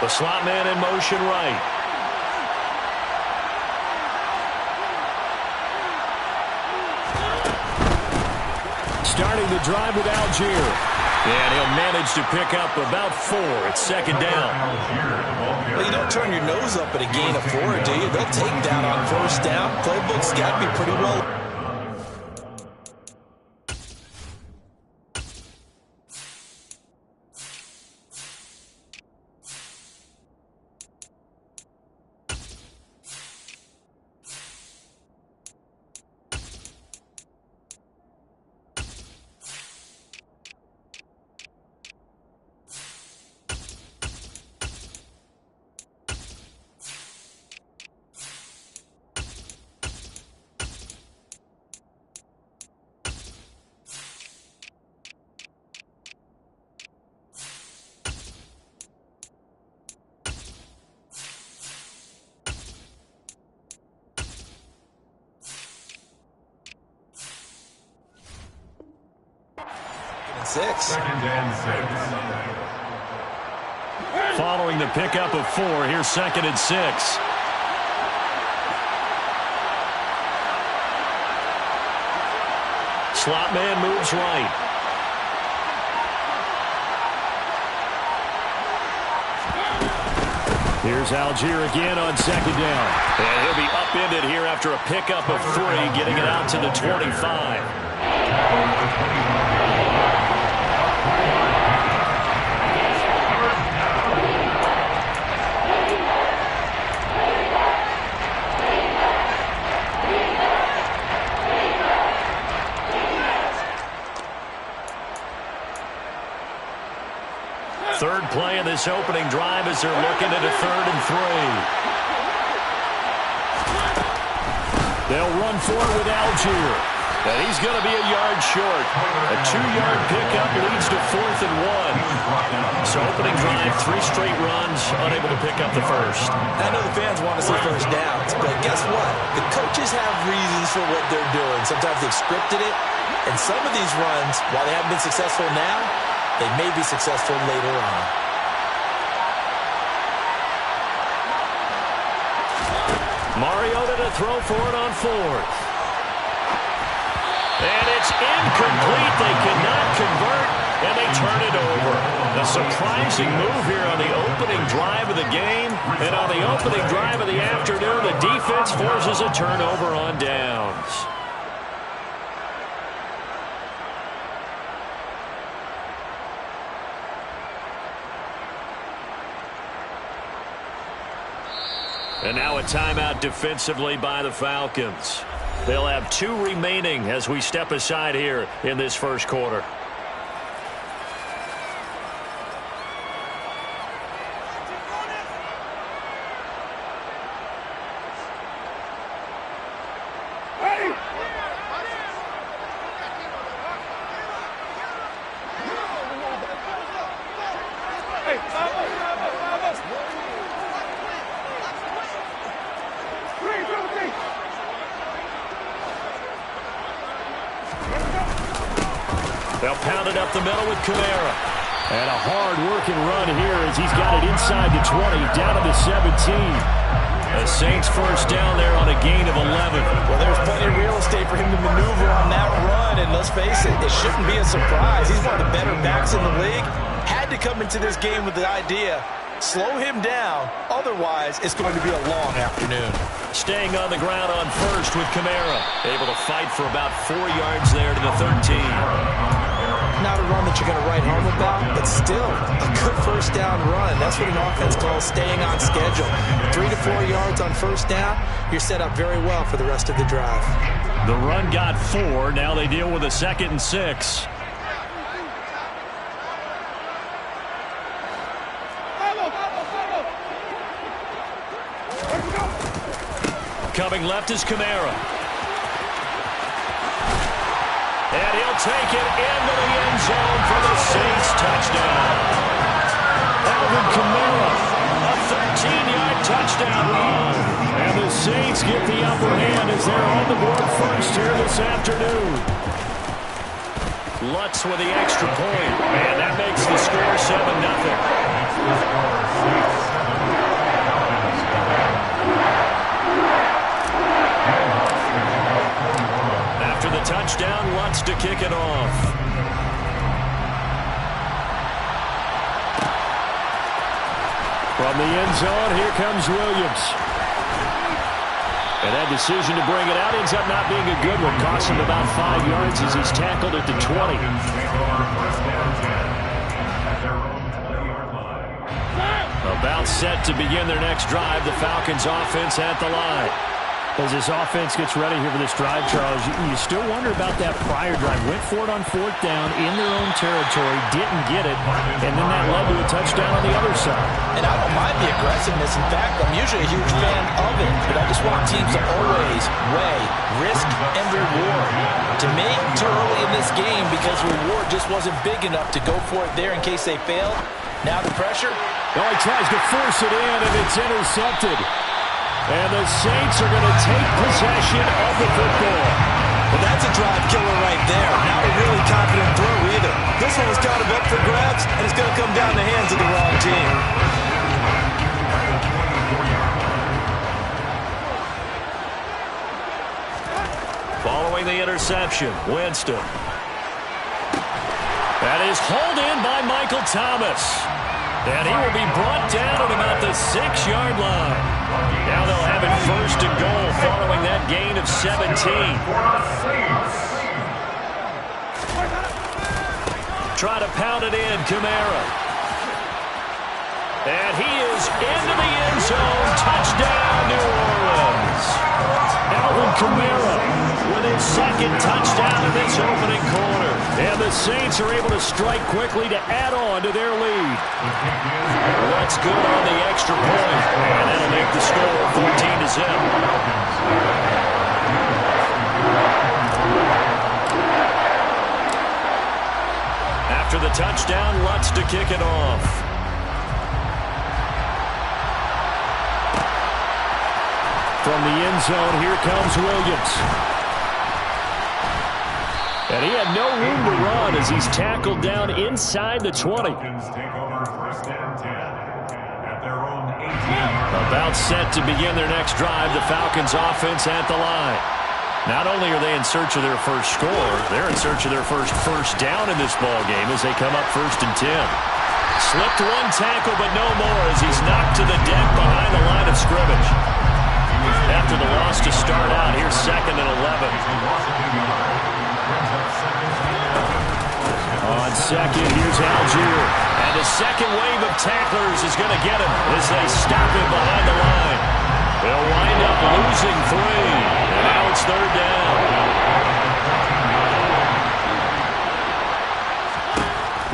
The slot man in motion right. Starting the drive with Algier. And he'll manage to pick up about 4. It's second down. Well, you don't turn your nose up at a gain of 4, do you? They'll take down on first down. Playbook's got to be pretty well. Second and 6. Following the pickup of 4, here's second and 6. Slot man moves right. Here's Algier again on second down. And he'll be upended here after a pickup of 3, getting it out to the 25. Third play of this opening drive as they're looking at a 3rd and 3. They'll run forward with Algier. And he's going to be a yard short. A 2-yard pickup leads to 4th and 1. So opening drive, 3 straight runs, unable to pick up the first. I know the fans want to see first downs, but guess what? The coaches have reasons for what they're doing. Sometimes they've scripted it, and some of these runs, while they haven't been successful now, they may be successful later on. Mariota to throw for it on 4th. And it's incomplete. They cannot convert, and they turn it over. A surprising move here on the opening drive of the game. And on the opening drive of the afternoon, the defense forces a turnover on downs. And now a timeout defensively by the Falcons. They'll have 2 remaining as we step aside here in this first quarter. They'll pound it up the middle with Kamara. And a hard-working run here as he's got it inside the 20, down to the 17. The Saints first down there on a gain of 11. Well, there's plenty of real estate for him to maneuver on that run, and let's face it, it shouldn't be a surprise. He's one of the better backs in the league. Had to come into this game with the idea, slow him down, otherwise it's going to be a long afternoon. Staying on the ground on first with Kamara. Able to fight for about 4 yards there to the 13. Not a run that you're going to write home about, but still a good first down run. That's what an offense calls staying on schedule. 3 to 4 yards on first down, you're set up very well for the rest of the drive. The run got 4. Now they deal with a 2nd and 6. Coming left is Kamara. And he'll take it into the end zone for the Saints touchdown. Alvin Kamara, a 13-yard touchdown run. And the Saints get the upper hand as they're on the board first here this afternoon. Lutz with the extra point. And that makes the score 7-0. touchdown. Wants to kick it off. From the end zone, here comes Williams. And that decision to bring it out ends up not being a good one. Cost him about 5 yards as he's tackled at the 20. About set to begin their next drive. The Falcons offense at the line. As this offense gets ready here for this drive, Charles, you still wonder about that prior drive. Went for it on 4th down in their own territory, didn't get it, and then that led to a touchdown on the other side. And I don't mind the aggressiveness. In fact, I'm usually a huge fan of it, but I just want teams to always weigh risk and reward. To me, too early in this game because reward just wasn't big enough to go for it there in case they failed. Now the pressure. Oh, he tries to force it in, and it's intercepted. And the Saints are going to take possession of the football. Well, that's a drive killer right there. Not a really confident throw either. This one was kind of up for grabs, and it's going to come down the hands of the wrong team. Following the interception, Winston. That is hauled in by Michael Thomas. And he will be brought down at about the 6-yard line. Now they'll have it 1st and goal following that gain of 17. Try to pound it in, Kamara. And he is into the end zone. Touchdown, New Orleans. Alvin Kamara with his 2nd touchdown in this opening quarter. And the Saints are able to strike quickly to add on to their lead. That's good on the extra point. And that'll make the score 14-0. After the touchdown, Lutz to kick it off. From the end zone, here comes Williams. And he had no room to run as he's tackled down inside the 20. About set to begin their next drive. The Falcons offense at the line. Not only are they in search of their first score, they're in search of their first down in this ball game as they come up 1st and 10. Slipped one tackle, but no more as he's knocked to the deck behind the line of scrimmage. After the loss to start out, here's 2nd and 11. On 2nd, here's Algier. And the second wave of tacklers is going to get him as they stop him behind the line. They'll wind up losing 3. And now it's 3rd down.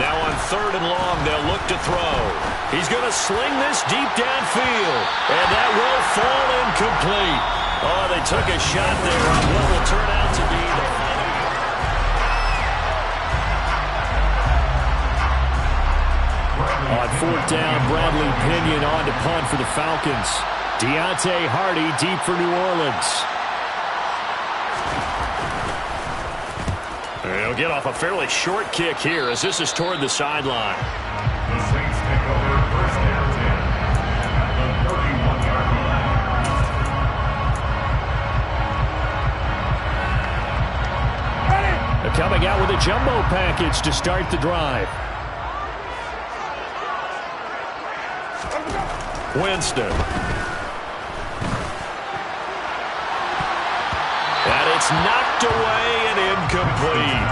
Now on 3rd and long, they'll look to throw. He's going to sling this deep downfield. And that will fall incomplete. Oh, they took a shot there on what will turn out to be the final. On 4th down, Bradley Pinion on to punt for the Falcons. Deontay Hardy deep for New Orleans. He'll get off a fairly short kick here as this is toward the sideline. The Saints take over 1st and 10 at the 31-yard line. They're coming out with a jumbo package to start the drive. Winston. And it's knocked away and incomplete.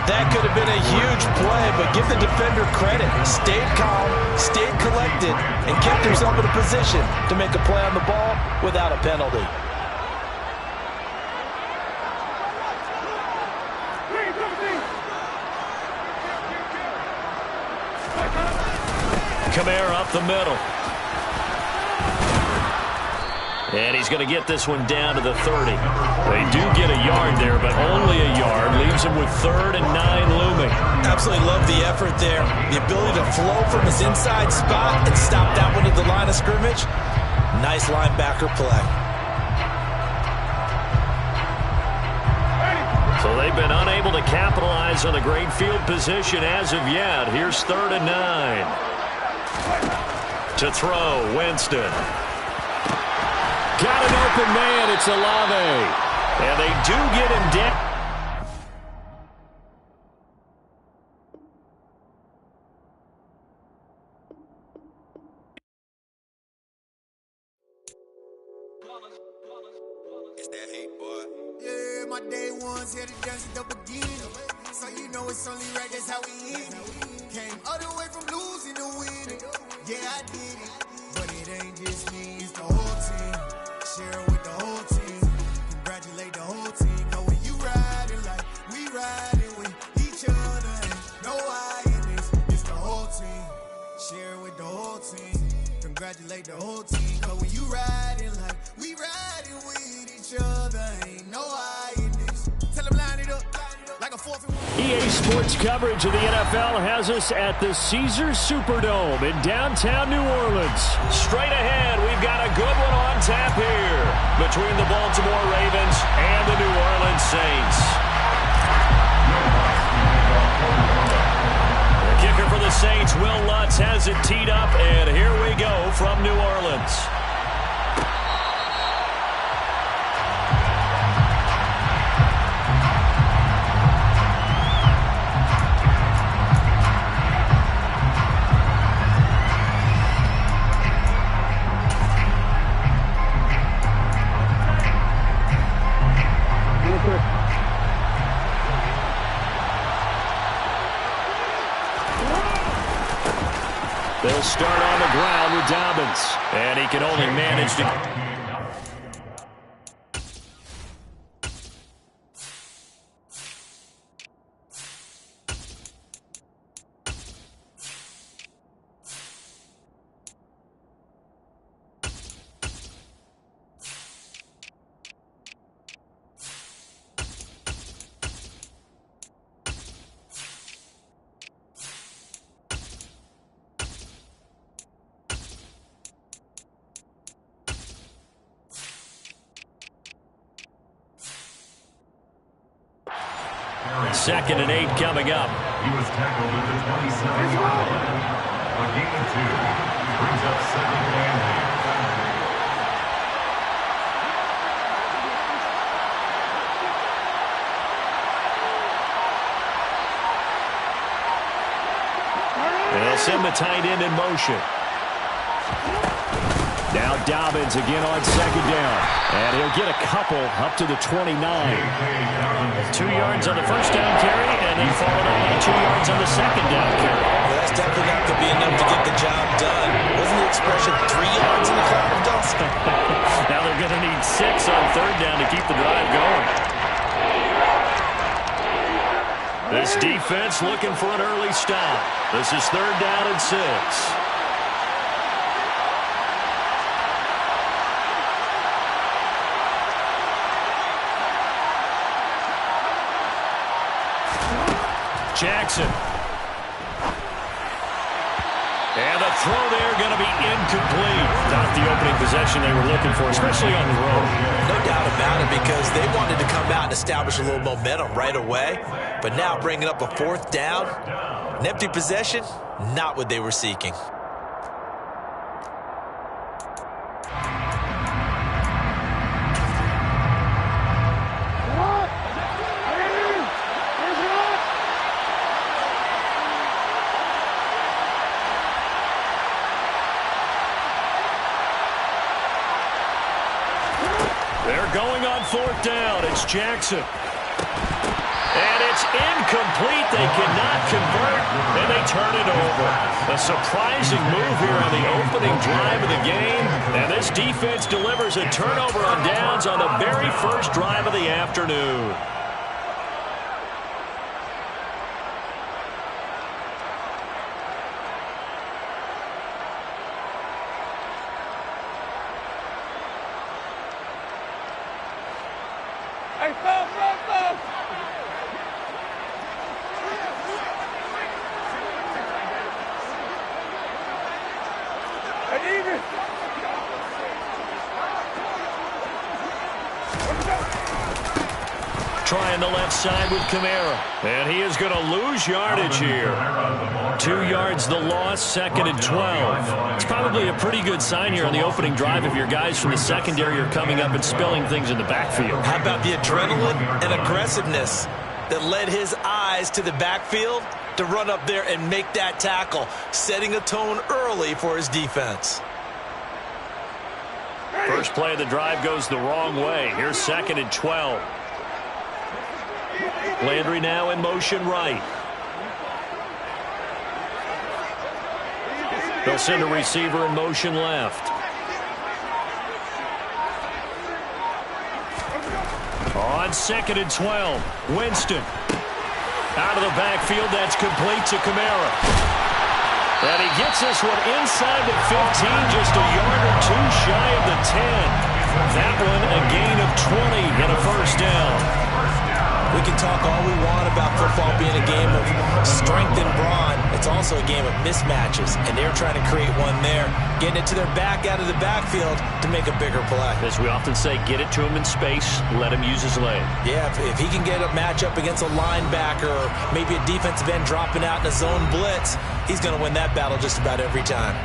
That could have been a huge play, but give the defender credit. Stayed calm, stayed collected, and kept himself in a position to make a play on the ball without a penalty. Kamara up the middle. And he's going to get this one down to the 30. They do get a yard there, but only a yard. Leaves him with 3rd and 9 looming. Absolutely love the effort there. The ability to flow from his inside spot and stop that one at the line of scrimmage. Nice linebacker play. So they've been unable to capitalize on the great field position as of yet. Here's 3rd and 9. To throw, Winston. Got an open man. It's Olave. And they do get him down. It's that hate, boy. Yeah, my day ones here to dance at the beginning. So you know it's only right, that's how we end it. Came all the way from losing to winning. Yeah, I did it. But it ain't just me, it's the whole team. Share it with the whole team. Congratulate the whole team. Cause when you riding like we riding with each other, ain't no I in this. It's the whole team. Share it with the whole team. Congratulate the whole team. Cause when you riding like we riding with each other, ain't no I in this. Tell them line it up like a 4th and 1. EA Sports coverage of the NFL has us at the Caesars Superdome in downtown New Orleans. Straight ahead, we've got a good one on tap here between the Baltimore Ravens and the New Orleans Saints. The kicker for the Saints, Will Lutz, has it teed up, and here we go from New Orleans. They'll start on the ground with Dobbins, and he can only manage to... Second and 8 coming up. He was tackled at the 27-yard line. A gain of 2. Brings up 2nd and 8. They'll send the tight end in motion. Now Dobbins again on 2nd down. And he'll get a couple up to the 29. 2 yards on the first down carry, and then followed up by 2 yards on the second down carry. Well, that's definitely not going to be enough to get the job done. Wasn't the expression 3 yards in the cloud of dust? Now they're going to need 6 on 3rd down to keep the drive going. This defense looking for an early stop. This is 3rd down and 6. Jackson. And the throw there going to be incomplete. Not the opening possession they were looking for, especially on the road. No doubt about it, because they wanted to come out and establish a little momentum right away. But now bringing up a 4th down, an empty possession, not what they were seeking. They're going on 4th down. It's Jackson. And it's incomplete. They cannot convert, and they turn it over. A surprising move here on the opening drive of the game. And this defense delivers a turnover on downs on the very first drive of the afternoon. Trying the left side with Kamara. And he is going to lose yardage here. 2 yards the loss, 2nd and 12. It's probably a pretty good sign here on the opening drive if your guys from the secondary are coming up and spilling things in the backfield. How about the adrenaline and aggressiveness that led his eyes to the backfield to run up there and make that tackle, setting a tone early for his defense. First play of the drive goes the wrong way. Here's 2nd and 12. Landry now in motion right. They'll send a receiver in motion left. On 2nd and 12, Winston. Out of the backfield, that's complete to Kamara. And he gets this one inside the 15, just a yard or two shy of the 10. That one a gain of 20 and a first down. We can talk all we want about football being a game of strength and brawn. It's also a game of mismatches, and they're trying to create one there, getting it to their back out of the backfield to make a bigger play. As we often say, get it to him in space, let him use his leg. Yeah, if he can get a matchup against a linebacker or maybe a defensive end dropping out in a zone blitz, he's going to win that battle just about every time.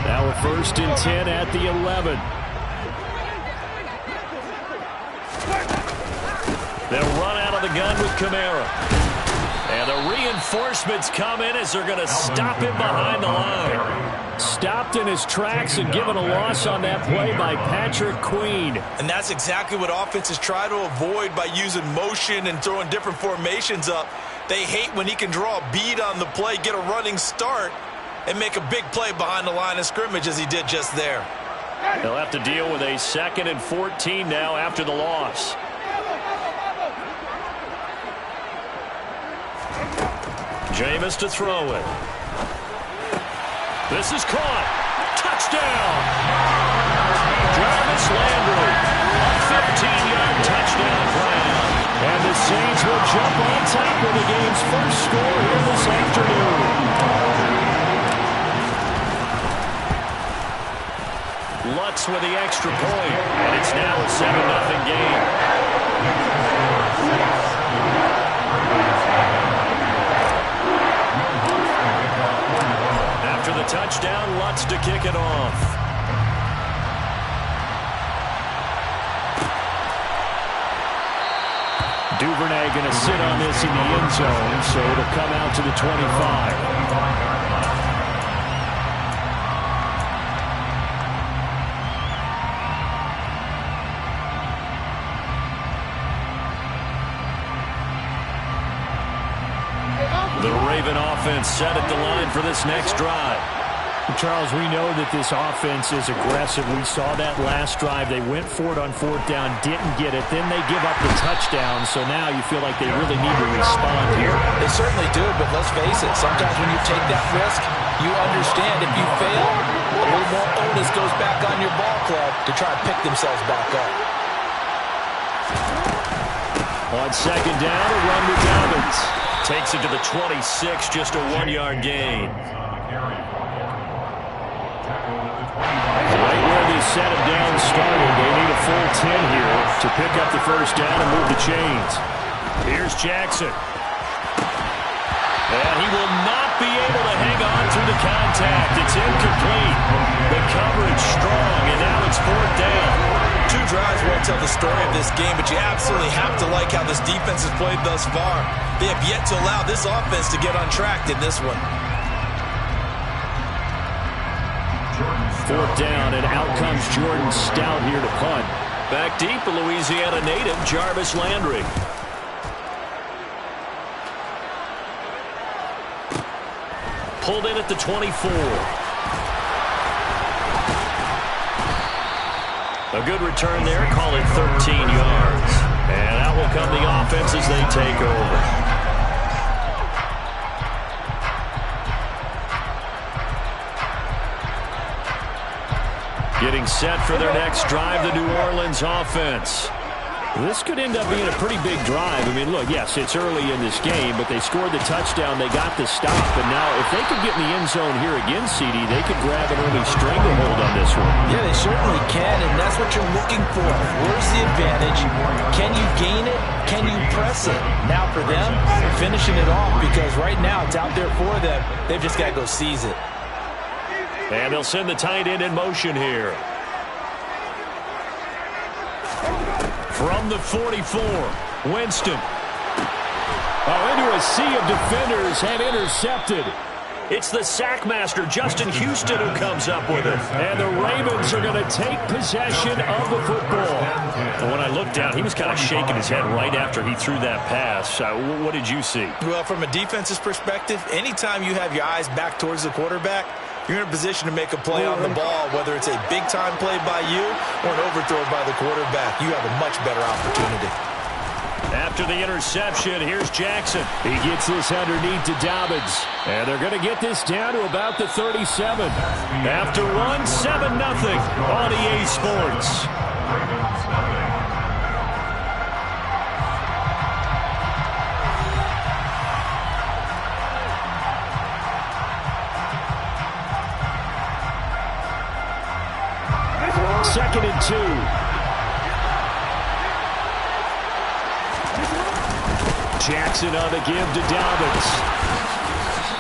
Now a 1st and 10 at the 11. They'll run out of the gun with Kamara. And the reinforcements come in as they're going to stop him behind the line. Stopped in his tracks and given a loss on that play by Patrick Queen. And that's exactly what offenses try to avoid by using motion and throwing different formations up. They hate when he can draw a bead on the play, get a running start, and make a big play behind the line of scrimmage as he did just there. They'll have to deal with a 2nd and 14 now after the loss. Jameis to throw it. This is caught. Touchdown! Jarvis Landry. A 15-yard touchdown grab. And the Saints will jump on top of the game's first score here this afternoon. Lutz with the extra point, and it's now a 7-0 game. After the touchdown, Lutz to kick it off. Duvernay going to sit on this in the end zone, so it'll come out to the 25. The Raven offense set at the line for this next drive. Charles, we know that this offense is aggressive. We saw that last drive. They went for it on 4th down, didn't get it. Then they give up the touchdown, so now you feel like they really need to respond here. They certainly do, but let's face it, sometimes when you take that risk, you understand if you fail, a little more onus goes back on your ball club to try to pick themselves back up. On 2nd down, a run with Dobbins. Takes it to the 26, just a 1-yard gain. Right where they set him down started, they need a full 10 here to pick up the first down and move the chains. Here's Jackson. And he will not be able to hang on through the contact. It's incomplete. The coverage strong, and now it's 4th down. 2 drives won't tell the story of this game, but you absolutely have to like how this defense has played thus far. They have yet to allow this offense to get untracked in this one. 4th down, and out comes Jordan Stout here to punt. Back deep, a Louisiana native, Jarvis Landry. Pulled in at the 24. A good return there, call it 13 yards. And out will come the offense as they take over. Getting set for their next drive, the New Orleans offense. This could end up being a pretty big drive. I mean, look, yes, it's early in this game, but they scored the touchdown. They got the stop. And now if they could get in the end zone here again, CD, they could grab an early stranglehold on this one. Yeah, they certainly can, and that's what you're looking for. Where's the advantage? Can you gain it? Can you press it? Now for them, finishing it off, because right now it's out there for them. They've just got to go seize it. And they'll send the tight end in motion here. From the 44, Winston. Oh, into a sea of defenders and intercepted. It's the sackmaster, Justin Houston, who comes up with it. And the Ravens are going to take possession of the football. And when I looked down, he was kind of shaking his head right after he threw that pass. What did you see? Well, from a defense's perspective, anytime you have your eyes back towards the quarterback, you're in a position to make a play on the ball, whether it's a big-time play by you or an overthrow by the quarterback. You have a much better opportunity. After the interception, here's Jackson. He gets this underneath to Dobbins. And they're going to get this down to about the 37. After one, 7-0 on EA Sports. Second and 2. Jackson on the give to Dobbins.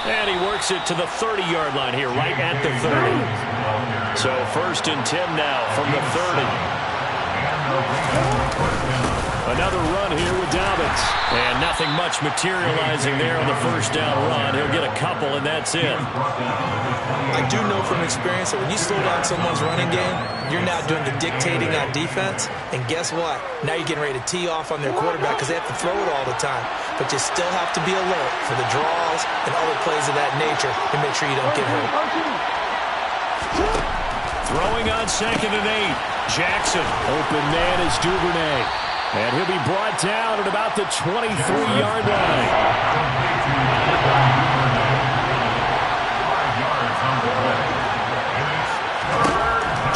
And he works it to the 30-yard line here, right at the 30. So 1st and 10 now from the 30. Another run here with Dobbins. And nothing much materializing there on the first down run. He'll get a couple, and that's it. I do know from experience that when you slow down someone's running game, you're now doing the dictating on defense. And guess what? Now you're getting ready to tee off on their quarterback because they have to throw it all the time. But you still have to be alert for the draws and other plays of that nature to make sure you don't get hurt. Throwing on 2nd and 8. Jackson. Open man is Duvernay. And he'll be brought down at about the 23-yard line.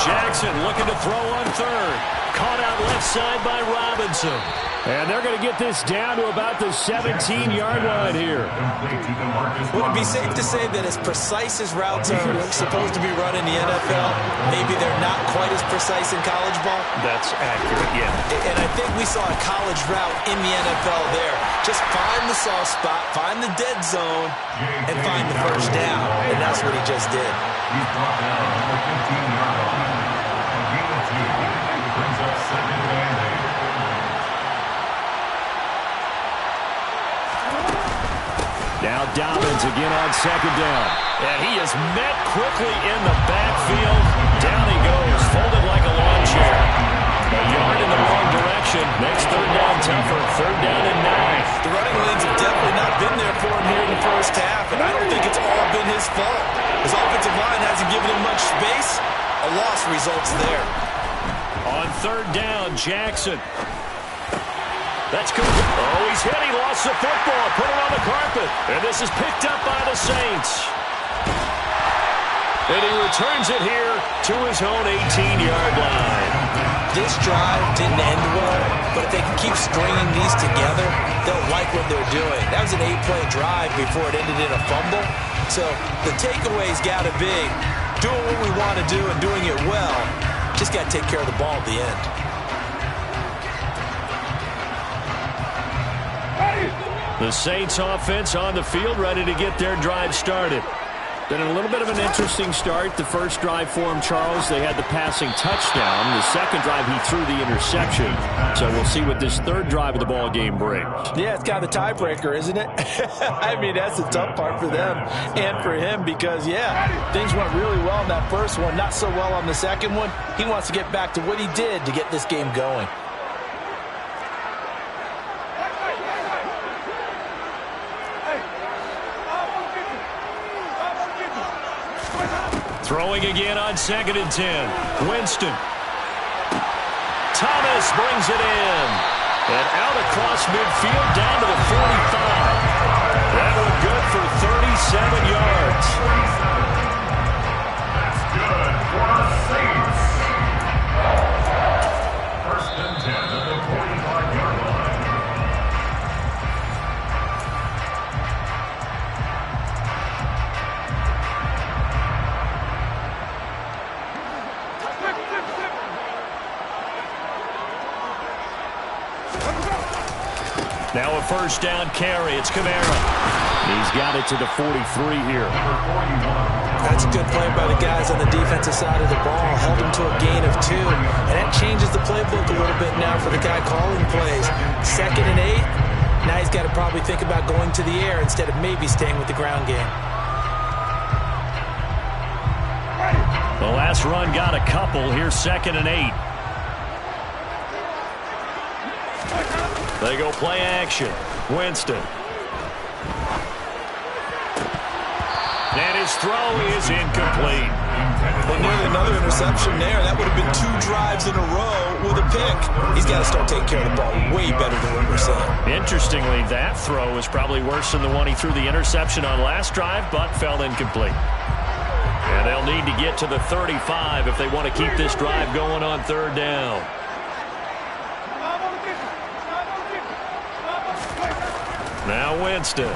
Jackson looking to throw on 3rd. Caught out left side by Robinson. And they're going to get this down to about the 17-yard line here. Would it be safe to say that as precise as routes are supposed to be run in the NFL, maybe they're not quite as precise in college ball? That's accurate, yeah. And I think we saw a college route in the NFL there. Just find the soft spot, find the dead zone, and find the first down. And that's what he just did. He's brought down on the 15-yard line. Brings up 2nd and 8. Now Dobbins again on 2nd down. And he is met quickly in the backfield. Down he goes, folded like a lawn chair. A yard in the wrong direction. Makes 3rd down tougher. 3rd down and 9. The running lanes have definitely not been there for him here in the first half, and I don't think it's all been his fault. His offensive line hasn't given him much space. A loss results there. On 3rd down, Jackson. That's good. Oh, he's hit. He lost the football. Put it on the carpet. And this is picked up by the Saints. And he returns it here to his own 18-yard line. This drive didn't end well, but if they can keep stringing these together, they'll like what they're doing. That was an 8-play drive before it ended in a fumble. So the takeaway's got to be doing what we want to do and doing it well. Just got to take care of the ball at the end. The Saints offense on the field, ready to get their drive started. Been a little bit of an interesting start. The first drive for him, Charles, they had the passing touchdown. The second drive, he threw the interception. So we'll see what this 3rd drive of the ball game brings. Yeah, it's kind of the tiebreaker, isn't it? I mean, that's the tough part for them and for him because, yeah, things went really well in that first one, not so well on the second one. He wants to get back to what he did to get this game going. Throwing again on 2nd and 10. Winston. Thomas brings it in. And out across midfield down to the 45. That one good for 37 yards. That's good for the Saints. 1st and 10 at the 45-yard line. Now a 1st down carry. It's Kamara. He's got it to the 43 here. As That's a good play by the guys on the defensive side of the ball. Held him to a gain of 2. And that changes the playbook a little bit now for the guy calling plays. 2nd and 8. Now he's got to probably think about going to the air instead of maybe staying with the ground game. The last run got a couple. Here's 2nd and 8. They go play action. Winston. And his throw is incomplete. Well, nearly another interception there. That would have been 2 drives in a row with a pick. He's got to start taking care of the ball way better than what we're seeing. Interestingly, that throw was probably worse than the one he threw the interception on last drive, but fell incomplete. And they'll need to get to the 35 if they want to keep this drive going on 3rd down. Now Winston.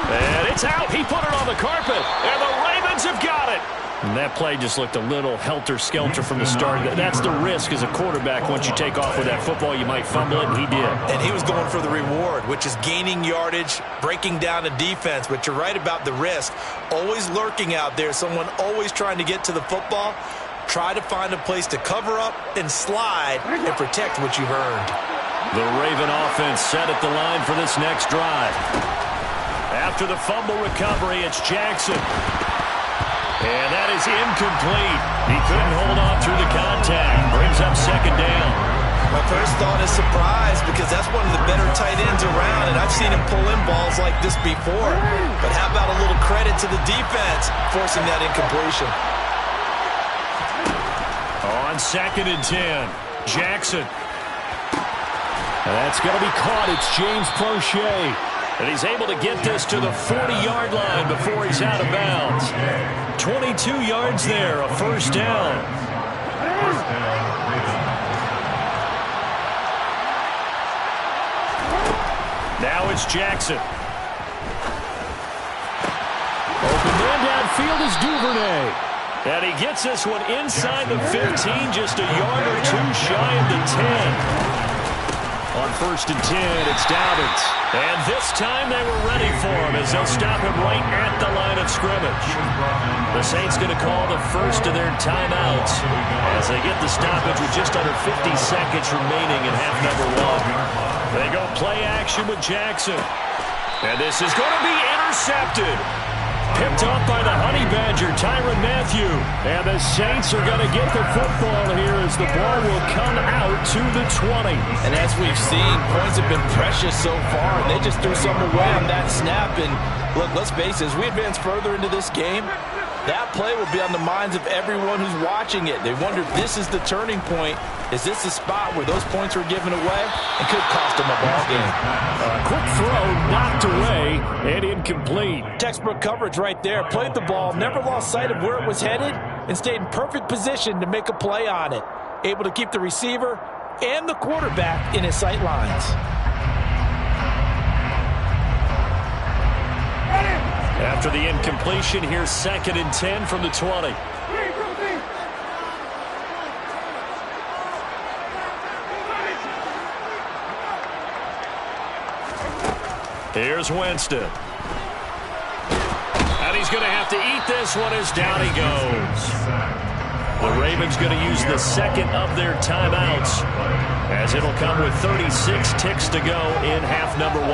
And it's out. He put it on the carpet. And the Ravens have got it. And that play just looked a little helter-skelter from the start. That's the risk as a quarterback. Once you take off with that football, you might fumble it, and he did. And he was going for the reward, which is gaining yardage, breaking down a defense. But you're right about the risk. Always lurking out there. Someone always trying to get to the football. Try to find a place to cover up and slide and protect what you've earned. The Raven offense set at the line for this next drive. After the fumble recovery, it's Jackson. And that is incomplete. He couldn't hold on through the contact. Brings up 2nd down. My first thought is surprise because that's one of the better tight ends around, and I've seen him pull in balls like this before. But how about a little credit to the defense forcing that incompletion? On 2nd and 10, Jackson. And that's going to be caught. It's James Prochet. And he's able to get this to the 40-yard line before he's out of bounds. 22 yards there, a 1st down. Now it's Jackson. Open man downfield is Duvernay. And he gets this one inside the 15, just a yard or 2 shy of the 10. On 1st and 10, it's Dobbins. And this time they were ready for him as they'll stop him right at the line of scrimmage. The Saints going to call the first of their timeouts as they get the stoppage with just under 50 seconds remaining in half number 1. They go play action with Jackson. And this is going to be intercepted. Picked up by the Honey Badger, Tyrann Mathieu. And the Saints are going to get the football here as the ball will come out to the 20. And as we've seen, points have been precious so far. And they just threw some away on that snap. And look, let's face it, as we advance further into this game, that play will be on the minds of everyone who's watching it. They wonder if this is the turning point. Is this the spot where those points were given away and could cost them a ball game? Quick throw, knocked away, and incomplete. Textbook coverage right there. Played the ball, never lost sight of where it was headed, and stayed in perfect position to make a play on it. Able to keep the receiver and the quarterback in his sight lines. After the incompletion, here's 2nd and 10 from the 20. Here's Winston. And he's going to have to eat this one as down he goes. The Ravens going to use the 2nd of their timeouts as it'll come with 36 ticks to go in half number 1.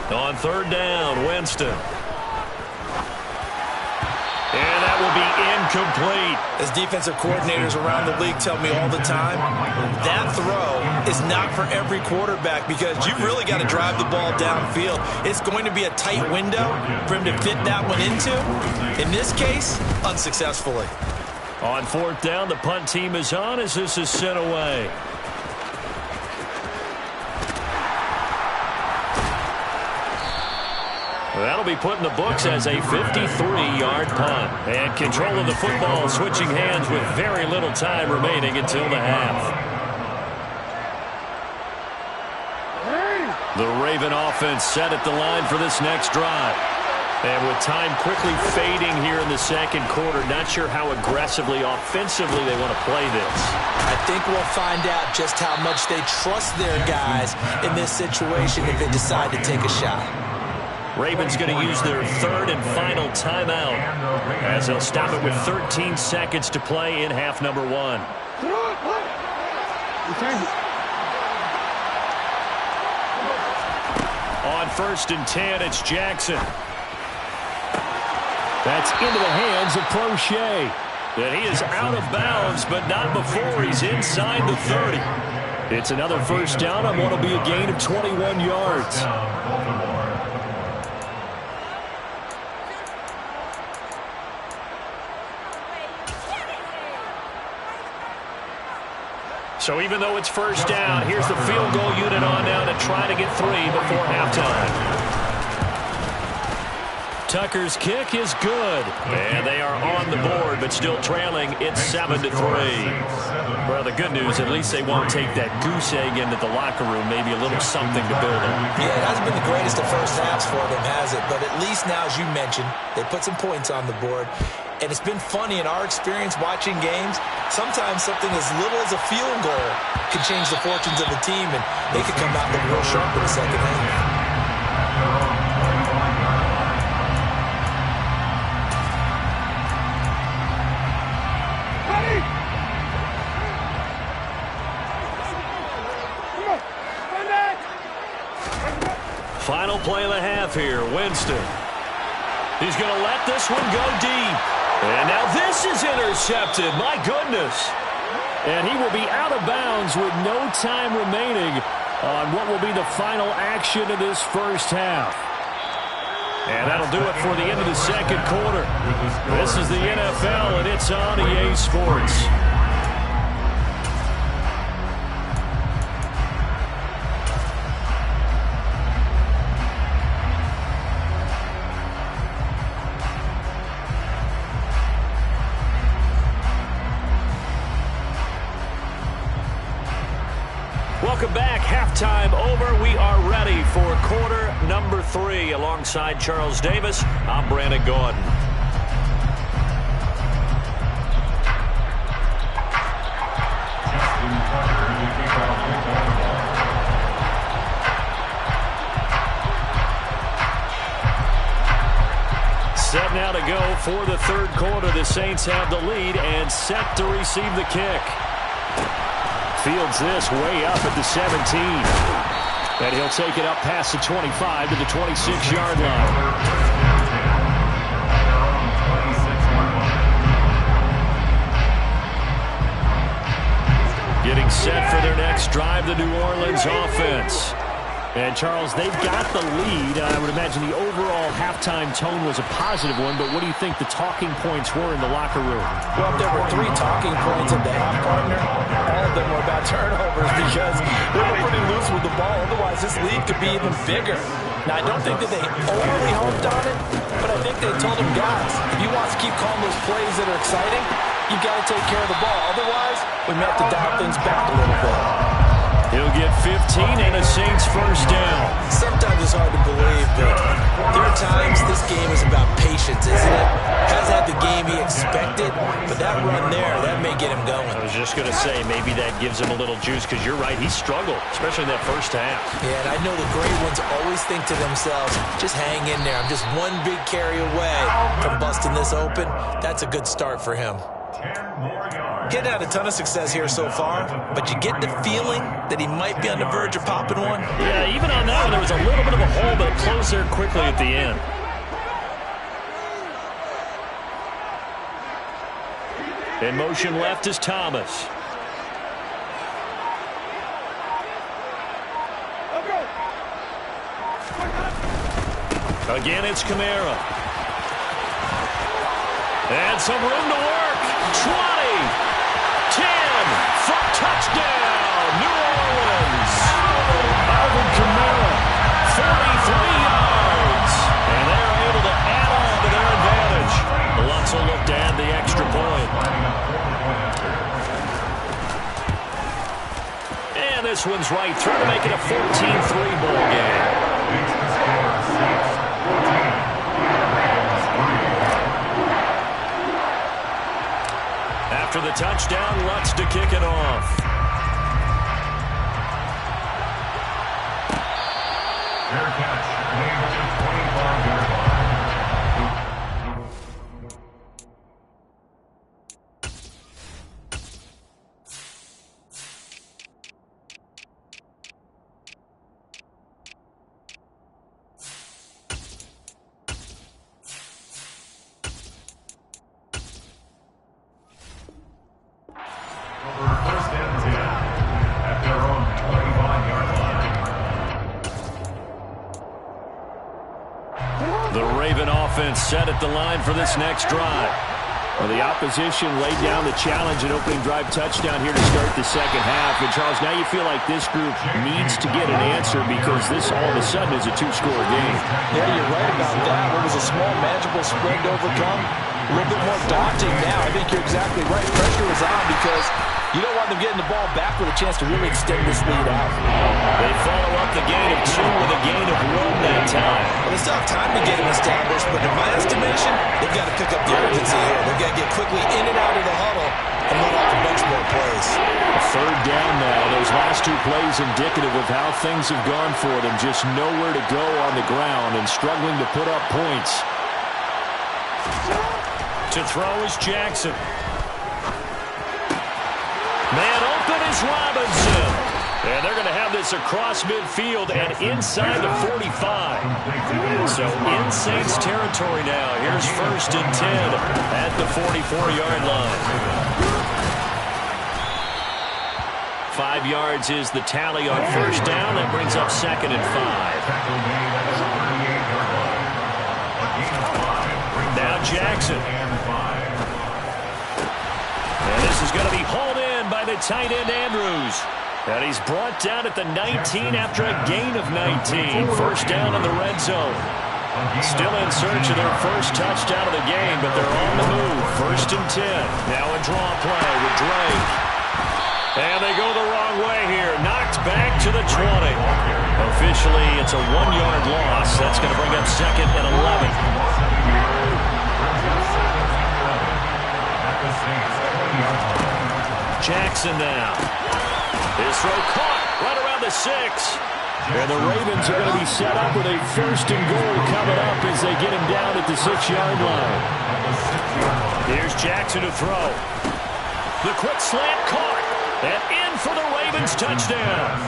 On 3rd down, Winston. And that will be incomplete. As defensive coordinators around the league tell me all the time, that throw is not for every quarterback because you've really got to drive the ball downfield. It's going to be a tight window for him to fit that one into. In this case, unsuccessfully. On 4th down, the punt team is on as this is sent away. That'll be put in the books as a 53-yard punt. And control of the football switching hands with very little time remaining until the half. The Raven offense set at the line for this next drive. And with time quickly fading here in the second quarter, not sure how aggressively, offensively they want to play this. I think we'll find out just how much they trust their guys in this situation if they decide to take a shot. Ravens going to use their third and final timeout as they'll stop it with 13 seconds to play in half number one. On 1st and 10, it's Jackson. That's into the hands of Prochet. And he is out of bounds, but not before he's inside the 30. It's another first down on what will be a gain of 21 yards. So even though it's first down, here's the field goal unit on now to try to get 3 before halftime. Tucker's kick is good. And they are on the board, but still trailing. It's 7-3. Well, the good news, at least they won't take that goose egg into the locker room. Maybe a little something to build on. Yeah, it hasn't been the greatest of first halves for them, has it? But at least now, as you mentioned, they put some points on the board. And it's been funny in our experience watching games. Sometimes something as little as a field goal can change the fortunes of the team, and they could come out looking real sharp in the second half. Final play of the half here, Winston. He's going to let this one go deep. And now this is intercepted. My goodness. And he will be out of bounds with no time remaining on what will be the final action of this first half. And that'll do it for the end of the second quarter. This is the NFL, and it's on EA Sports. Welcome back. Halftime over. We are ready for quarter number 3. Alongside Charles Davis, I'm Brandon Gordon. Set now to go for the third quarter. The Saints have the lead and set to receive the kick. Fields this way up at the 17. And he'll take it up past the 25 to the 26-yard line. Getting set for their next drive, the New Orleans offense. And, Charles, they've got the lead. I would imagine the overall halftime tone was a positive one, but what do you think the talking points were in the locker room? Well, there were 3 talking points at the half, partner. All of them were about turnovers because they were pretty loose with the ball. Otherwise, this lead could be even bigger. Now, I don't think that they overly harped on it, but I think they told them, guys, if you want to keep calling those plays that are exciting, you've got to take care of the ball. Otherwise, we may have to dial things back a little bit. He'll get 15 and a Saints first down. Sometimes it's hard to believe, but there are times this game is about patience, isn't it? Hasn't had the game he expected, but that run there, that may get him going. I was just going to say, maybe that gives him a little juice, because you're right, he struggled, especially in that first half. Yeah, and I know the great ones always think to themselves, just hang in there. I'm just one big carry away from busting this open. That's a good start for him. 10 more yards. Getting out a ton of success here so far, but you get the feeling that he might be on the verge of popping one. Yeah, even on that one, there was a little bit of a hole, but it closed there quickly at the end. In motion left is Thomas. Again, it's Kamara. And some room to work. 20, 10, for touchdown, New Orleans. Alvin Kamara, 43 yards. And they're able to add on to their advantage. Lutz will look to add the extra point. And this one's right through to make it a 14-3 ball game. for the touchdown. Lutz to kick it off. Fair catch. Made to 25-yard line. First and 10 at their own 25-yard line. The Raven offense set at the line for this next drive. Well, the opposition laid down the challenge and opening drive touchdown here to start the second half. And, Charles, now you feel like this group needs to get an answer because this all of a sudden is a two-score game. Yeah, you're right about that. It was a small, manageable spread to overcome. A little bit more daunting now. I think you're exactly right. Pressure is on because you don't want them getting the ball back with a chance to really extend this lead out. They follow up the gain of 2 with a gain of 1 that time. Well, they still have time to get him established, but in my estimation, they've got to pick up the urgency here. They've got to get quickly in and out of the huddle and let off a bunch more plays. A third down now. Those last 2 plays indicative of how things have gone for them. Just nowhere to go on the ground and struggling to put up points. To throw is Jackson. Man open is Robinson. And they're going to have this across midfield and inside the 45. So in Saints territory now. Here's 1st and 10 at the 44-yard line. 5 yards is the tally on first down. That brings up 2nd and 5. Now Jackson. And this is going to be hauled in by the tight end Andrews. And he's brought down at the 19 after a gain of 19. First down in the red zone. Still in search of their first touchdown of the game, but they're on the move. 1st and 10. Now a draw play with Drake. And they go the wrong way here. Knocked back to the 20. Officially, it's a 1-yard loss. That's going to bring up 2nd and 11. Jackson now. His throw caught right around the 6. And the Ravens are going to be set up with a 1st and goal coming up as they get him down at the 6-yard line. Here's Jackson to throw. The quick slant caught. And in for the Ravens touchdown.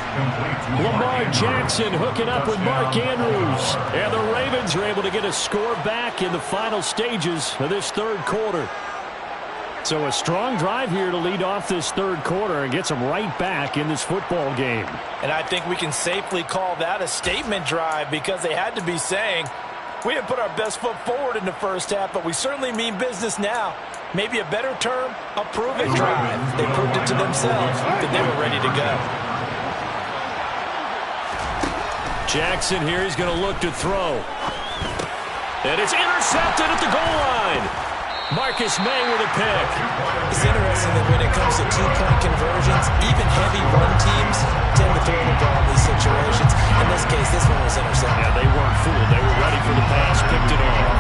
Lamar Jackson hooking up with Mark Andrews. And the Ravens are able to get a score back in the final stages of this 3rd quarter. So a strong drive here to lead off this 3rd quarter and gets them right back in this football game. And I think we can safely call that a statement drive because they had to be saying, we didn't put our best foot forward in the first half, but we certainly mean business now. Maybe a better term, a prove-it drive. They proved it to themselves that they were ready to go. Jackson here, he's going to look to throw. And it's intercepted at the goal line. Marcus May with a pick. It's interesting that when it comes to 2-point conversions, even heavy run teams tend to throw the ball in these situations. In this case, this one was intercepted. Yeah, they weren't fooled. They were ready for the pass, picked it off.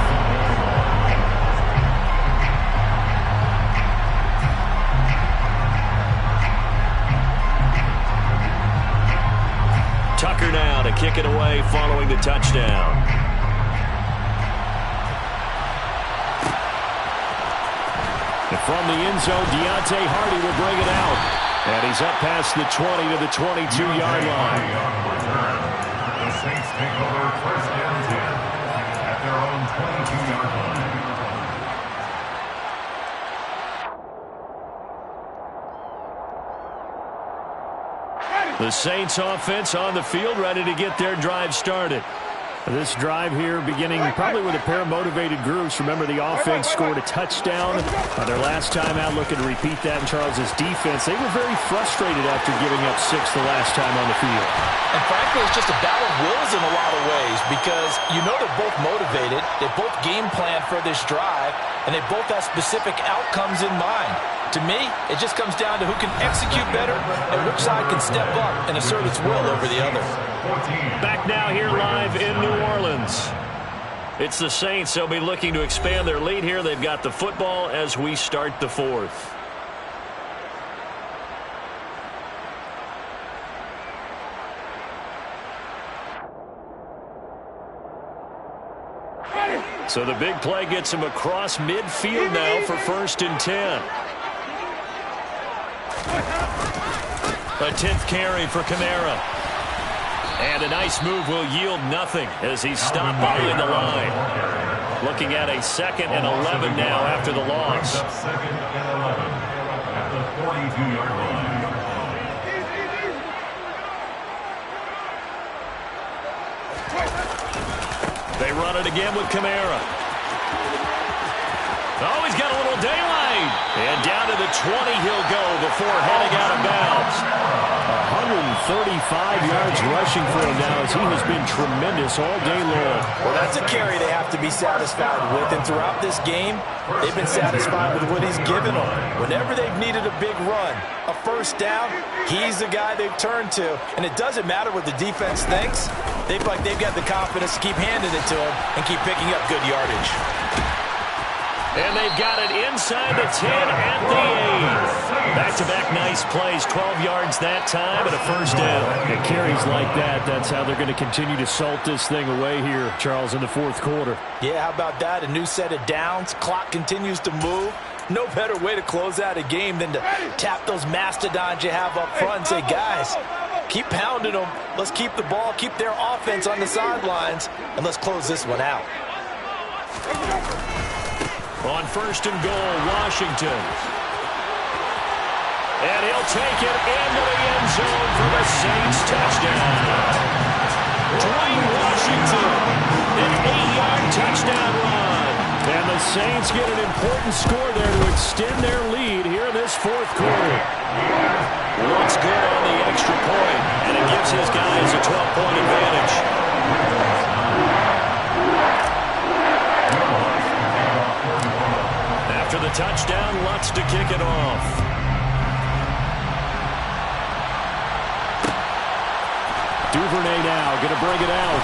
Tucker now to kick it away following the touchdown. And from the end zone, Deontay Hardy will bring it out. And he's up past the 20 to the 22-yard line. The Saints take over 1st and 10 at their own 22-yard line. The Saints offense on the field, ready to get their drive started. This drive here beginning probably with a pair of motivated groups. Remember, the offense scored a touchdown their last time out, looking to repeat that in Charles's defense. They were very frustrated after giving up 6 the last time on the field. And frankly, it's just a battle of wills in a lot of ways because you know they're both motivated, they both game plan for this drive, and they both have specific outcomes in mind. To me, it just comes down to who can execute better and which side can step up and assert its will over the other. Back now here live in New Orleans. It's the Saints. They'll be looking to expand their lead here. They've got the football as we start the 4th. So the big play gets him across midfield now for 1st and 10. A 10th carry for Kamara. And a nice move will yield nothing as he's stopped behind the line. Looking at a 2nd and 11 now after the loss. 2nd and 11 at the 42-yard line. They run it again with Kamara. Oh, he's got a little daylight. And down to the 20 he'll go before heading out of bounds. 135 yards rushing for him now as he has been tremendous all day long. Well, that's a carry they have to be satisfied with. And throughout this game, they've been satisfied with what he's given them. Whenever they've needed a big run, a 1st down, he's the guy they've turned to. And it doesn't matter what the defense thinks. They've got the confidence to keep handing it to him and keep picking up good yardage. And they've got it inside the 10 at the 8. Back-to-back nice plays, 12 yards that time and a 1st down. And carries like that, that's how they're going to continue to salt this thing away here, Charles, in the 4th quarter. Yeah, how about that? A new set of downs. Clock continues to move. No better way to close out a game than to tap those mastodons you have up front and say, guys, keep pounding them. Let's keep the ball, keep their offense on the sidelines, and let's close this one out. On 1st and goal, Washington. And he'll take it into the end zone for the Saints touchdown. Dwayne Washington, an 8-yard touchdown run. And the Saints get an important score there to extend their lead here in this 4th quarter. Looks good on the extra point, and it gives his guys a 12-point advantage. After the touchdown, Lutz to kick it off. Duvernay now going to bring it out.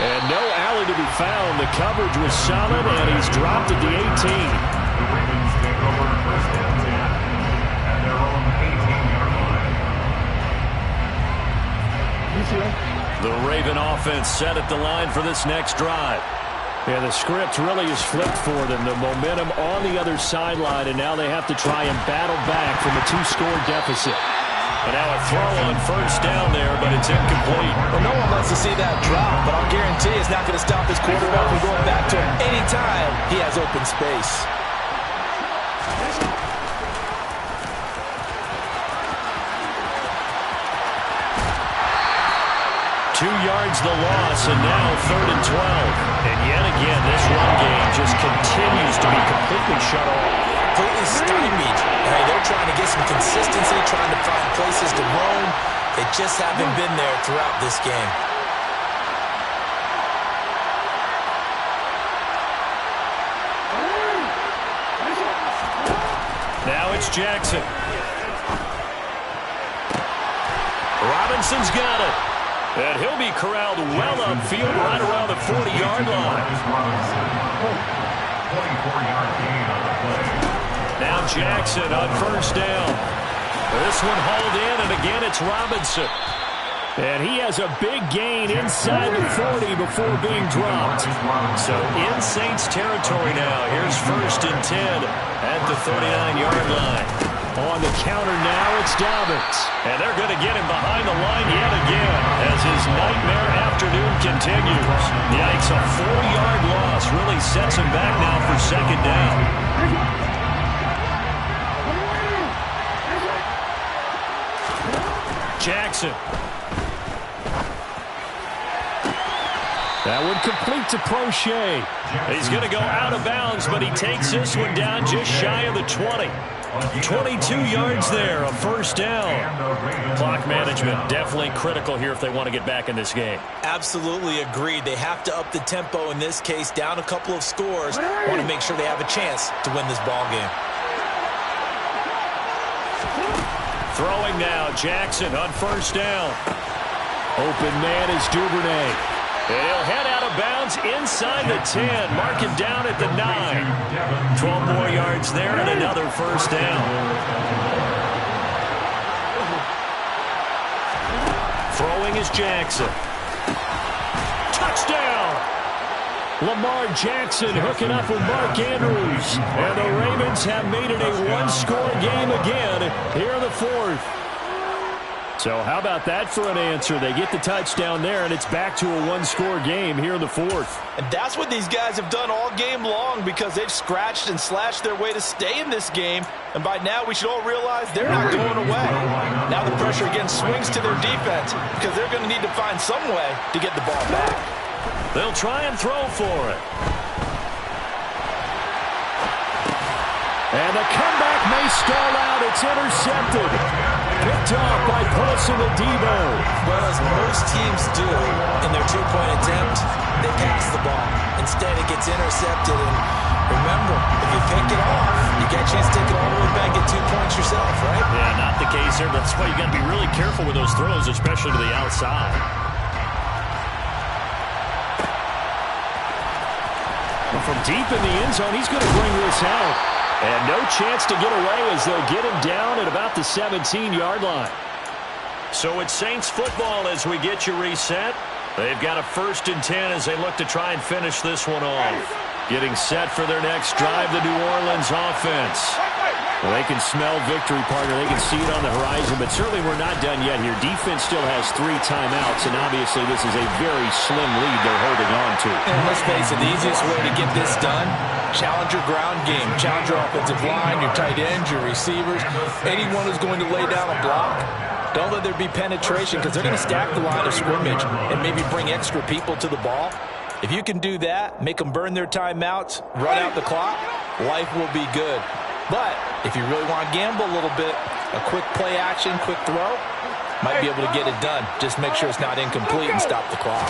And no alley to be found. The coverage was solid, and he's dropped at the 18. The Ravens take over 1st and 10 at their own 18-yard line. The Raven offense set at the line for this next drive. Yeah, the script really is flipped for them. The momentum on the other sideline, and now they have to try and battle back from a 2-score deficit. And now a throw on 1st down there, but it's incomplete. Well, no one wants to see that drop, but I'll guarantee it's not going to stop this quarterback from going back to him anytime he has open space. 2 yards the loss, and now 3rd and 12. And yet again, this run game just continues to be completely shut off. Completely stymied. Hey, they're trying to get some consistency, trying to find places to roam. They just haven't been there throughout this game. Now it's Jackson. Robinson's got it. And he'll be corralled well upfield right around the 40-yard line. 24-yard gain on the play. Now Jackson on 1st down. This one hauled in, and again it's Robinson. And he has a big gain inside the 40 before being dropped. So in Saints territory now. Here's 1st and 10 at the 39-yard line. On the counter now, it's Dobbins. And they're going to get him behind the line yet again as his nightmare afternoon continues. Yikes, a 4-yard loss really sets him back now for 2nd down. Jackson. That one complete to Prochet. He's going to go out of bounds, but he takes this one down just shy of the 20. 22 yards there, a 1st down. Clock management definitely critical here if they want to get back in this game. Absolutely agreed. They have to up the tempo in this case, down a couple of scores. Want to make sure they have a chance to win this ball game. Throwing now, Jackson on 1st down. Open man is Duvernay. And he'll head out of bounds inside the 10. Mark it down at the 9. 12 more yards there and another 1st down. Throwing is Jackson. Touchdown! Lamar Jackson hooking up with Mark Andrews. And the Ravens have made it a one-score game again here in the fourth. So how about that for an answer? They get the touchdown there, and it's back to a one-score game here in the fourth. And that's what these guys have done all game long because they've scratched and slashed their way to stay in this game. And by now, we should all realize they're not going away. Now the pressure again swings to their defense because they're going to need to find some way to get the ball back. They'll try and throw for it. And the comeback may stall out. It's intercepted. Picked off by Paulson and Debo. Well, as most teams do in their two-point attempt, they pass the ball. Instead, it gets intercepted. And remember, if you pick it off, you get a chance to take it all the way back, get 2 points yourself, right? Yeah, not the case here. That's why you got to be really careful with those throws, especially to the outside. From deep in the end zone, he's going to bring this out. And no chance to get away as they'll get him down at about the 17-yard line. So it's Saints football as we get you reset. They've got a 1st and 10 as they look to try and finish this one off. Getting set for their next drive, the New Orleans offense. Well, they can smell victory, partner. They can see it on the horizon, but certainly we're not done yet here. Defense still has 3 timeouts, and obviously this is a very slim lead they're holding on to. And let's face it, the easiest way to get this done, challenge your ground game, challenge your offensive line, your tight ends, your receivers, anyone who's going to lay down a block. Don't let there be penetration because they're going to stack the line of scrimmage and maybe bring extra people to the ball. If you can do that, make them burn their timeouts, run out the clock, life will be good. But if you really want to gamble a little bit, a quick play action, quick throw, might be able to get it done. Just make sure it's not incomplete and stop the clock.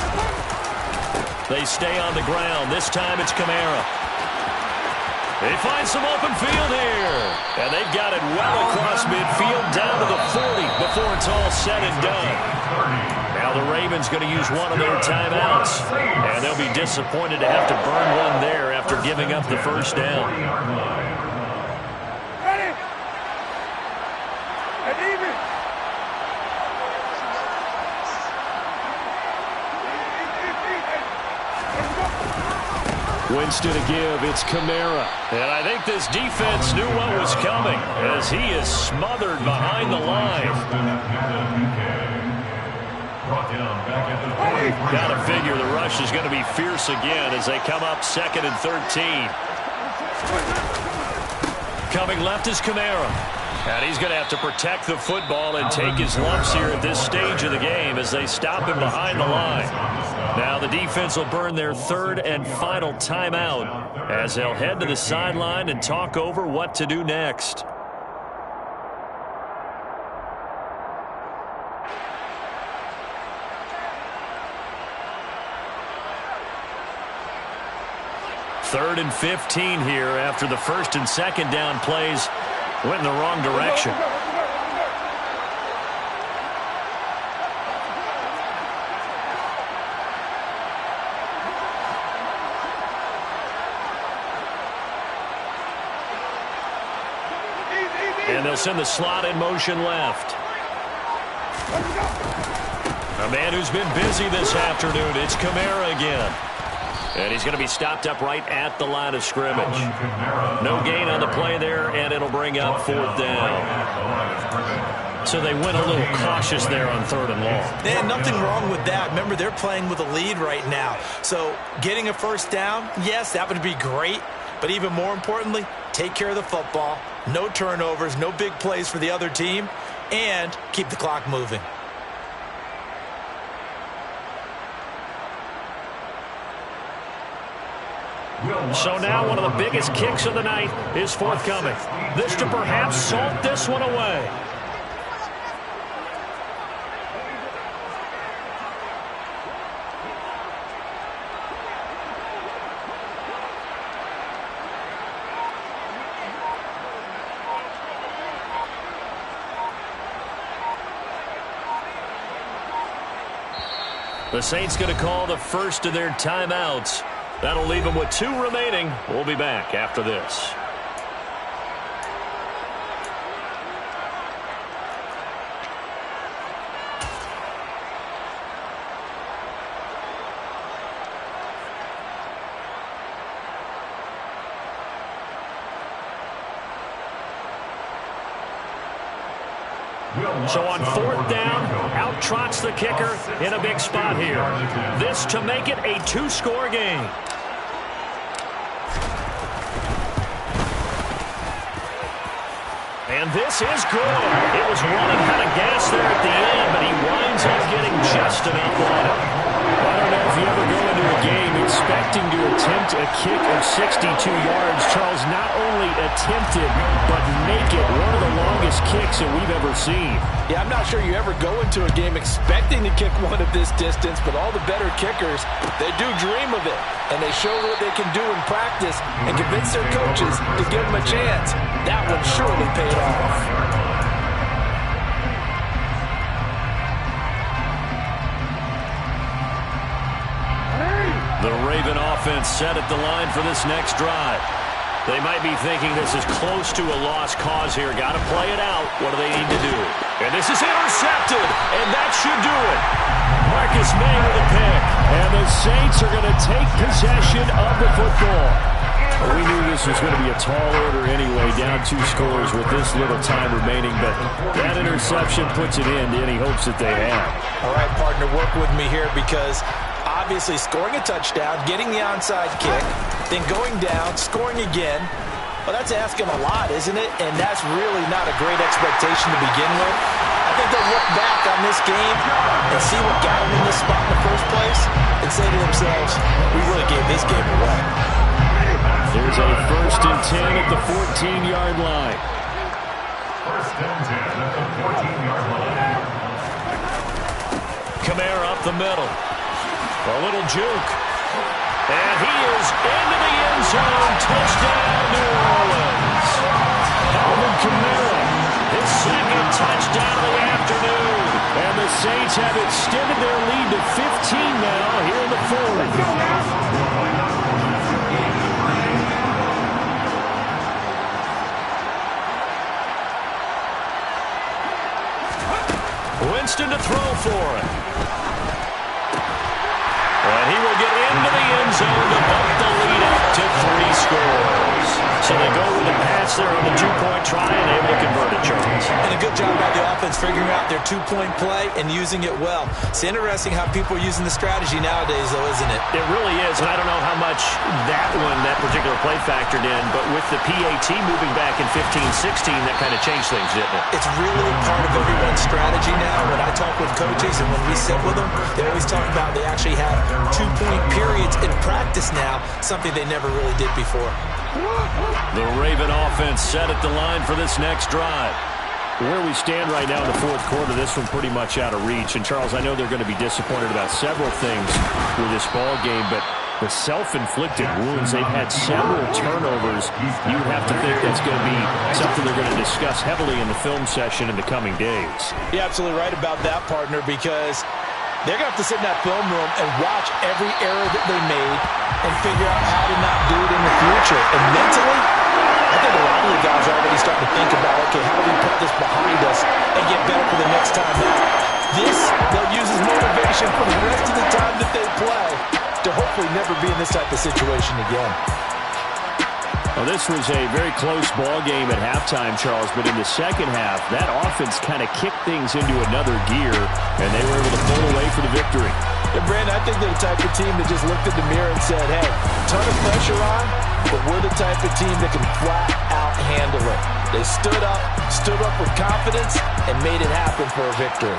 They stay on the ground. This time it's Kamara. They find some open field here. And they've got it well across midfield down to the 40 before it's all said and done. Now the Ravens going to use one of their timeouts. And they'll be disappointed to have to burn one there after giving up the first down. Winston to give. It's Kamara. And I think this defense knew what was coming as he is smothered behind the line. Got to figure the rush is going to be fierce again as they come up 2nd and 13. Coming left is Kamara. And he's going to have to protect the football and take his lumps here at this stage of the game as they stop him behind the line. Now the defense will burn their 3rd and final timeout as they'll head to the sideline and talk over what to do next. Third and 15 here after the 1st and 2nd down plays went in the wrong direction. And they'll send the slot in motion left. A man who's been busy this afternoon. It's Kamara again. And he's going to be stopped up right at the line of scrimmage. No gain on the play there, and it'll bring up 4th down. So they went a little cautious there on 3rd and long. And nothing wrong with that. Remember, they're playing with a lead right now. So getting a 1st down, yes, that would be great. But even more importantly, take care of the football. No turnovers, no big plays for the other team, and keep the clock moving. So now one of the biggest kicks of the night is forthcoming. This to perhaps salt this one away. The Saints going to call the first of their timeouts. That'll leave them with 2 remaining. We'll be back after this. So on fourth down, out trots the kicker in a big spot here. This to make it a two-score game. And this is good. It was running out of gas there at the end, but he winds up getting just enough on it. I don't know if you ever go into a game expecting to attempt a kick of 62 yards. Charles, not only attempted, but make it one of the longest kicks that we've ever seen. Yeah, I'm not sure you ever go into a game expecting to kick one of this distance, but all the better kickers, they do dream of it. And they show what they can do in practice and convince their coaches to give them a chance. That one surely paid off. The Raven offense set at the line for this next drive. They might be thinking this is close to a lost cause here. Got to play it out. What do they need to do? And this is intercepted, and that should do it. Marcus May with a pick. And the Saints are going to take possession of the football. Well, we knew this was going to be a tall order anyway, down 2 scores with this little time remaining, but that interception puts it in any hopes that they have. All right, partner, work with me here because obviously scoring a touchdown, getting the onside kick, then going down, scoring again. Well, that's asking a lot, isn't it? And that's really not a great expectation to begin with. I think they'll look back on this game and see what got them in this spot in the first place and say to themselves, we really gave this game away. There's a 1st and 10 at the 14-yard line. 1st and 10 at the 14-yard line. Kamara up the middle. A little juke. And he is into the end zone. Touchdown, New Orleans. Alvin Kamara, his 2nd touchdown of the afternoon. And the Saints have extended their lead to 15 now here in the 4th. Winston to throw for it. And he will get into the end zone to bump the lead up to 3 scores. So they go with a pass there on the 2-point try and able to convert it, Charles. And a good job by the offense figuring out their 2-point play and using it well. It's interesting how people are using the strategy nowadays, though, isn't it? It really is, and I don't know how much that particular play factored in, but with the PAT moving back in 15-16, that kind of changed things, didn't it? It's really part of everyone's strategy now. When I talk with coaches and when we sit with them, they always talk about they actually have 2-point periods in practice now, something they never really did before. The Raven offense set at the line for this next drive. Where we stand right now in the 4th quarter, this one pretty much out of reach. And, Charles, I know they're going to be disappointed about several things with this ball game, but the self-inflicted wounds, they've had several turnovers. You would have to think that's going to be something they're going to discuss heavily in the film session in the coming days. You're absolutely right about that, partner, because they're going to have to sit in that film room and watch every error that they made and figure out how to not do it in the future. And mentally, I think a lot of the guys are already starting to think about, okay, how do we put this behind us and get better for the next time out? This, they'll use as motivation for the rest of the time that they play to hopefully never be in this type of situation again. Well, this was a very close ball game at halftime, Charles, but in the second half, that offense kind of kicked things into another gear, and they were able to pull away for the victory. And, Brandon, I think they're the type of team that just looked in the mirror and said, hey, ton of pressure on, but we're the type of team that can flat out handle it. They stood up with confidence, and made it happen for a victory.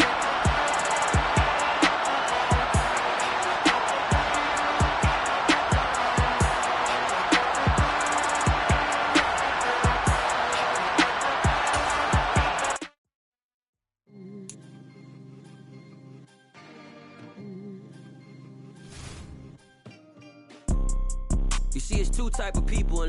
You see, it's 2 type of people in